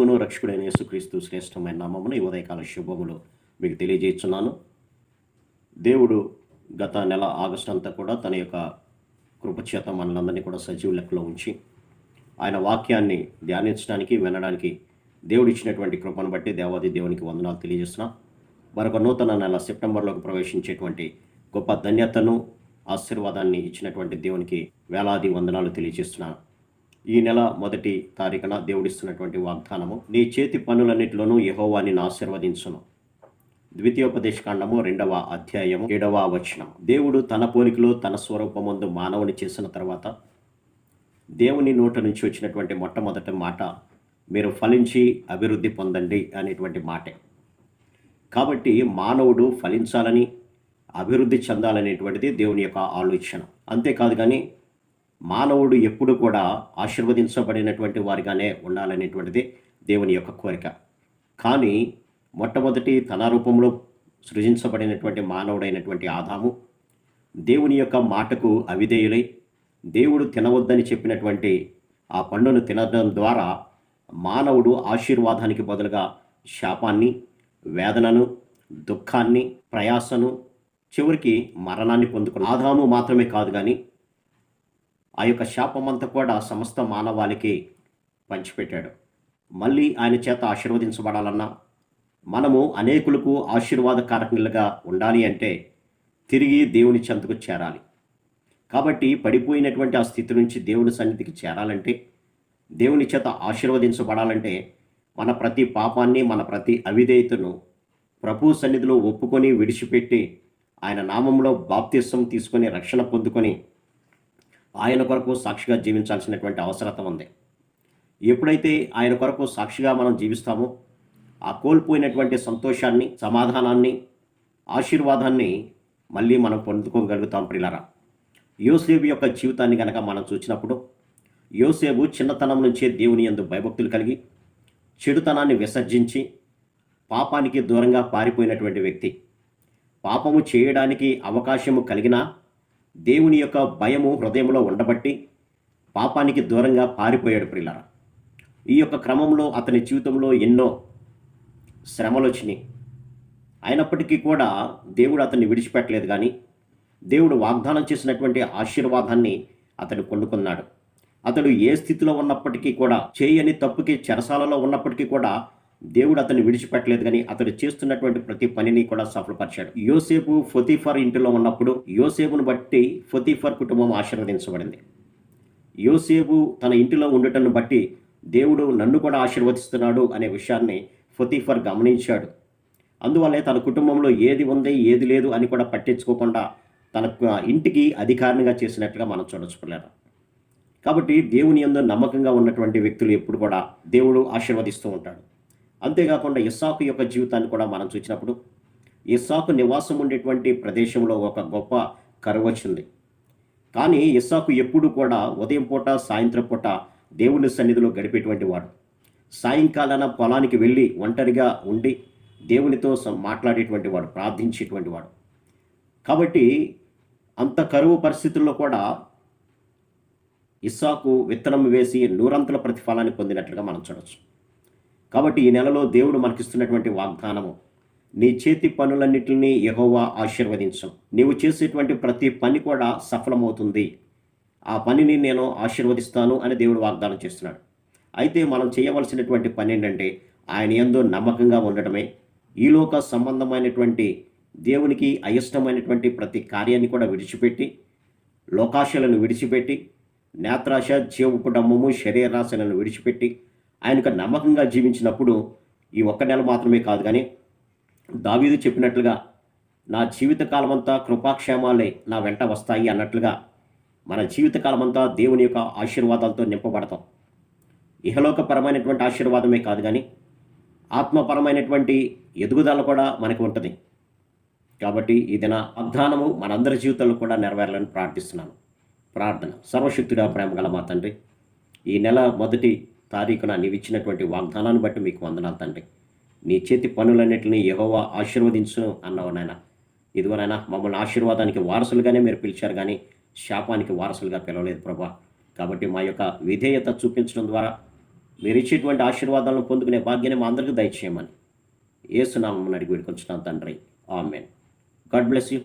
ప్రభువును రక్షకుడైన యేసుక్రీస్తు శ్రేష్టమైన నామమున ఈ ఉదయకాల శుభములు మీకు తెలియజేస్తున్నాను. దేవుడు గత నెల ఆగస్టు అంతా కూడా తన యొక్క కృపచేత మనలందరినీ కూడా సజీవ లెక్కలో ఉంచి ఆయన వాక్యాన్ని ధ్యానించడానికి వినడానికి దేవుడు ఇచ్చినటువంటి కృపను బట్టి దేవాది దేవునికి వందనాలు తెలియజేస్తున్నాం. మరొక నూతన నెల సెప్టెంబర్లోకి ప్రవేశించేటువంటి గొప్ప ధన్యతను ఆశీర్వాదాన్ని ఇచ్చినటువంటి దేవునికి వేలాది వందనాలు తెలియజేస్తున్నాను. ఈ నెల 1వ తారీఖున దేవుడిస్తున్నటువంటి వాగ్దానము, నీ చేతి పనులన్నిటిలోనూ యెహోవా నిన్ను ఆశీర్వదించును. ద్వితీయోపదేశకాండము 2వ అధ్యాయము 7వ వచనం. దేవుడు తన పోలికలో తన స్వరూపమందు మానవుని చేసిన తర్వాత దేవుని నోట నుంచి వచ్చినటువంటి మొట్టమొదటి మాట, మీరు ఫలించి అభివృద్ధి పొందండి అనేటువంటి మాటే. కాబట్టి మానవుడు ఫలించాలని, అభివృద్ధి చెందాలనేటువంటిది దేవుని యొక్క ఆలోచన. అంతేకాదు కానీ మానవుడు ఎప్పుడు కూడా ఆశీర్వదించబడినటువంటి వారిగానే ఉండాలనేటువంటిది దేవుని యొక్క కోరిక. కానీ మొట్టమొదటి తన రూపంలో సృజించబడినటువంటి మానవుడైనటువంటి ఆదాము దేవుని యొక్క మాటకు అవిధేయులై దేవుడు తినవద్దని చెప్పినటువంటి ఆ పండును తినడం ద్వారా మానవుడు ఆశీర్వాదానికి బదులుగా శాపాన్ని, వేదనను, దుఃఖాన్ని, ప్రయాసను, చివరికి మరణాన్ని పొందుకున్నాడు. ఆదాము మాత్రమే కాదు కానీ ఆ యొక్క శాపమంతా కూడా సమస్త మానవాళికి పంచిపెట్టాడు. మళ్ళీ ఆయన చేత ఆశీర్వదించబడాలన్నా, మనము అనేకులకు ఆశీర్వాదకారకులుగా ఉండాలి అంటే తిరిగి దేవుని చెంతకు చేరాలి. కాబట్టి పడిపోయినటువంటి ఆ స్థితి నుంచి దేవుని సన్నిధికి చేరాలంటే, దేవుని చేత ఆశీర్వదించబడాలంటే మన ప్రతి పాపాన్ని, మన ప్రతి అవిధేయతను ప్రభు సన్నిధిలో ఒప్పుకొని విడిచిపెట్టి ఆయన నామంలో బాప్తిసం తీసుకొని రక్షణ పొందుకొని ఆయన కొరకు సాక్షిగా జీవించాల్సినటువంటి అవసరత ఉంది. ఎప్పుడైతే ఆయన కొరకు సాక్షిగా మనం జీవిస్తామో ఆ కోల్పోయినటువంటి సంతోషాన్ని, సమాధానాన్ని, ఆశీర్వాదాన్ని మళ్ళీ మనం పొందుకోగలుగుతాం. ప్రియులారా, యోసేపు యొక్క జీవితాన్ని కనుక మనం చూసినప్పుడు, యోసేపు చిన్నతనం నుంచే దేవుని యందు భయభక్తులు కలిగి చెడుతనాన్ని విసర్జించి పాపానికి దూరంగా పారిపోయినటువంటి వ్యక్తి. పాపము చేయడానికి అవకాశము కలిగినా దేవుని యొక్క భయము హృదయంలో ఉండబట్టి పాపానికి దూరంగా పారిపోయాడు. ప్రియులారా, ఈ యొక్క క్రమంలో అతని జీవితంలో ఎన్నో శ్రమలు వచ్చినాయి. అయినప్పటికీ కూడా దేవుడు అతన్ని విడిచిపెట్టలేదు. కానీ దేవుడు వాగ్దానం చేసినటువంటి ఆశీర్వాదాన్ని అతడు పొందుకున్నాడు. అతడు ఏ స్థితిలో ఉన్నప్పటికీ కూడా, చేయని తప్పుకి చెరసాలలో ఉన్నప్పటికీ కూడా దేవుడు అతన్ని విడిచిపెట్టలేదు. కానీ అతడు చేస్తున్నటువంటి ప్రతి పనిని కూడా సఫలపరిచాడు. యోసేపు పొతీఫర్ ఇంటిలో ఉన్నప్పుడు యోసేపును బట్టి పొతీఫర్ కుటుంబం ఆశీర్వదించబడింది. యోసేపు తన ఇంటిలో ఉండటం బట్టి దేవుడు నన్ను కూడా ఆశీర్వదిస్తున్నాడు అనే విషయాన్ని పొతీఫర్ గమనించాడు. అందువల్లే తన కుటుంబంలో ఏది ఉంది, ఏది లేదు అని కూడా పట్టించుకోకుండా తన ఇంటికి అధికారినిగా చేసినట్లుగా మనం చూడొచ్చుకోలేరు. కాబట్టి దేవుని యందు నమ్మకంగా ఉన్నటువంటి వ్యక్తులు ఎప్పుడు కూడా దేవుడు ఆశీర్వదిస్తూ ఉంటాడు. అంతేకాకుండా ఇస్సాకు యొక్క జీవితాన్ని కూడా మనం చూసినప్పుడు, ఇస్సాకు నివాసం ఉండేటువంటి ప్రదేశంలో ఒక గొప్ప కరువు వచ్చింది. కానీ ఇస్సాకు ఎప్పుడు కూడా ఉదయం పూట, సాయంత్రం పూట దేవుని సన్నిధిలో గడిపేటువంటి వాడు. సాయంకాలాన పొలానికి వెళ్ళి ఒంటరిగా ఉండి దేవునితో మాట్లాడేటువంటి వాడు, ప్రార్థించేటువంటి వాడు. కాబట్టి అంత కరువు పరిస్థితుల్లో కూడా ఇస్సాకు విత్తనం వేసి నూరంతుల ప్రతిఫలాన్ని పొందినట్లుగా మనం చూడవచ్చు. కాబట్టి ఈ నెలలో దేవుడు మనకిస్తున్నటువంటి వాగ్దానము, నీ చేతి పనులన్నిటినీ యెహోవా ఆశీర్వదించు. నీవు చేసేటువంటి ప్రతి పని కూడా సఫలమవుతుంది. ఆ పనిని నేను ఆశీర్వదిస్తాను అని దేవుడు వాగ్దానం చేస్తున్నాడు. అయితే మనం చేయవలసినటువంటి పని ఏంటంటే ఆయన యందు నమ్మకంగా ఉండటమే. ఈలోక సంబంధమైనటువంటి దేవునికి అయిష్టమైనటువంటి ప్రతి కార్యాన్ని కూడా విడిచిపెట్టి, లోకాశలను విడిచిపెట్టి, నేత్రాశ, జీవపుడమ్మము, శరీరాశలను విడిచిపెట్టి ఆయనకు నమ్మకంగా జీవించినప్పుడు ఈ ఒక్క నెల మాత్రమే కాదు కానీ దావీదు చెప్పినట్లుగా నా జీవితకాలమంతా కృపాక్షేమాలే నా వెంట వస్తాయి అన్నట్లుగా మన జీవితకాలమంతా దేవుని యొక్క ఆశీర్వాదాలతో నింపబడతాం. ఇహలోకపరమైనటువంటి ఆశీర్వాదమే కాదు కానీ ఆత్మపరమైనటువంటి ఎదుగుదల కూడా మనకు ఉంటుంది. కాబట్టి ఈ దిన వాగ్దానము మనందరి జీవితంలో కూడా నెరవేరాలని ప్రార్థిస్తున్నాను. ప్రార్థన. సర్వశక్తుడా, ప్రేమ గల మా తండ్రి, ఈ నెల 1వ తారీఖున నీవు ఇచ్చినటువంటి వాగ్దానాన్ని బట్టి మీకు వందనాలు తండ్రి. నీ చేతి పనులన్నింటినీ యెహోవా ఆశీర్వదించును అన్నావు నాయన. ఇదిగోనైనా మమ్మల్ని ఆశీర్వాదానికి వారసులుగానే మీరు పిలిచారు, కానీ శాపానికి వారసులుగా పిలవలేదు ప్రభా. కాబట్టి మా యొక్క విధేయత చూపించడం ద్వారా మీరు ఇచ్చేటువంటి ఆశీర్వాదాలను పొందుకునే భాగ్యాన్ని మా అందరికీ దయచేయమని యేసు నామమున అడిగి వేడుకొంచున్నాను తండ్రి. ఆమేన్. God bless you.